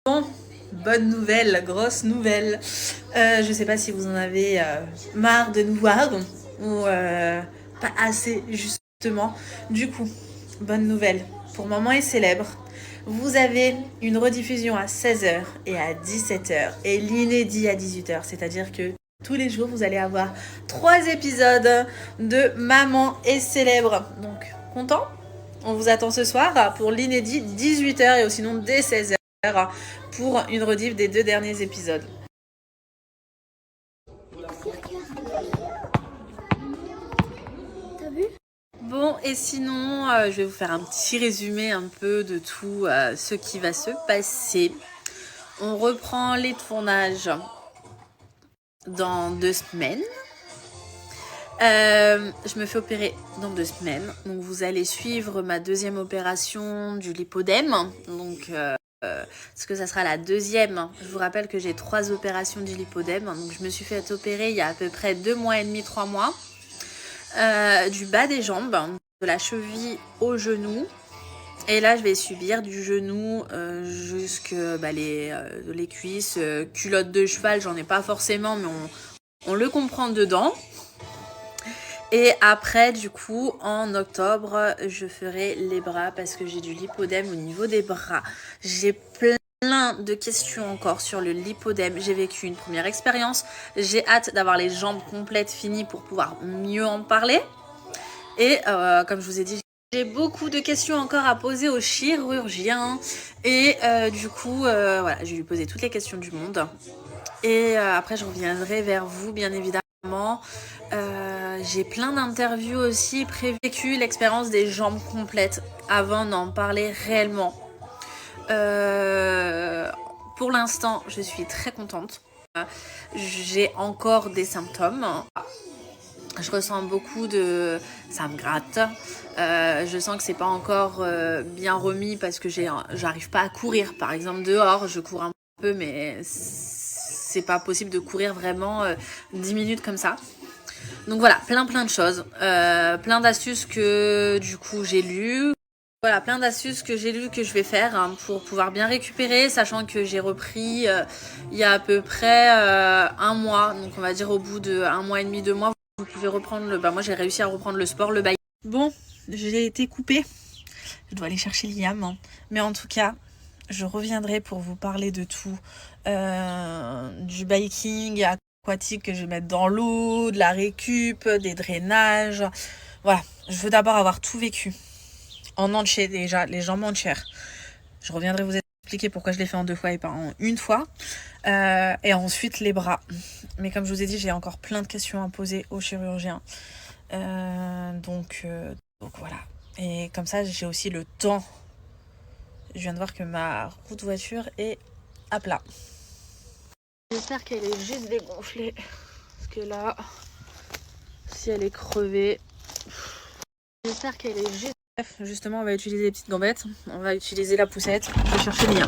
Bon, bonne nouvelle, grosse nouvelle. Je sais pas si vous en avez marre de nous voir ou pas assez justement. Du coup, bonne nouvelle. Pour Maman est célèbre, vous avez une rediffusion à 16h et à 17h et l'inédit à 18h. C'est-à-dire que tous les jours, vous allez avoir 3 épisodes de Maman est célèbre. Donc, content? On vous attend ce soir pour l'inédit 18h et sinon dès 16h pour une rediff des 2 derniers épisodes. T'as vu? Bon, et sinon, je vais vous faire un petit résumé un peu de tout ce qui va se passer. On reprend les tournages dans 2 semaines. Je me fais opérer dans 2 semaines. Donc vous allez suivre ma deuxième opération du lipodème. Donc parce que ça sera la deuxième. Je vous rappelle que j'ai 3 opérations du lipodème. Donc je me suis fait opérer il y a à peu près 2 mois et demi, 3 mois. Du bas des jambes, de la cheville au genou. Et là, je vais subir du genou jusque les cuisses. Culotte de cheval, j'en ai pas forcément, mais on le comprend dedans. Et après, du coup, en octobre, je ferai les bras parce que j'ai du lipodème au niveau des bras. J'ai plein de questions encore sur le lipodème. J'ai vécu une première expérience. J'ai hâte d'avoir les jambes complètes finies pour pouvoir mieux en parler. Et comme je vous ai dit, j'ai beaucoup de questions encore à poser au chirurgien. Et du coup, voilà, je vais lui poser toutes les questions du monde. Et après, je reviendrai vers vous, bien évidemment. J'ai plein d'interviews aussi prévécues, l'expérience des jambes complètes avant d'en parler réellement. Pour l'instant, je suis très contente. J'ai encore des symptômes. Je ressens beaucoup de... Ça me gratte. Je sens que c'est pas encore bien remis parce que j'arrive pas à courir. Par exemple, dehors, je cours un peu, mais c'est pas possible de courir vraiment 10 minutes comme ça. Donc voilà, plein de choses. Plein d'astuces que du coup j'ai lues. Voilà, plein d'astuces que j'ai lues que je vais faire pour pouvoir bien récupérer, sachant que j'ai repris il y a à peu près 1 mois. Donc on va dire au bout de 1 mois et demi, 2 mois, vous pouvez reprendre moi j'ai réussi à reprendre le sport, le bike. Bon, j'ai été coupée. Je dois aller chercher Liam. Mais en tout cas, je reviendrai pour vous parler de tout. Du biking aquatique que je vais mettre dans l'eau, de la récup, des drainages. Voilà, je veux d'abord avoir tout vécu. En entier déjà, les jambes entières. Je reviendrai vous expliquer pourquoi je l'ai fait en 2 fois et pas en 1 fois. Et ensuite les bras. Mais comme je vous ai dit, j'ai encore plein de questions à poser au chirurgien. Donc voilà. Et comme ça, j'ai aussi le temps. Je viens de voir que ma roue de voiture est à plat. J'espère qu'elle est juste dégonflée. Parce que là, si elle est crevée... J'espère qu'elle est juste... Bref, justement, on va utiliser les petites gambettes. On va utiliser la poussette. Je vais chercher le lien.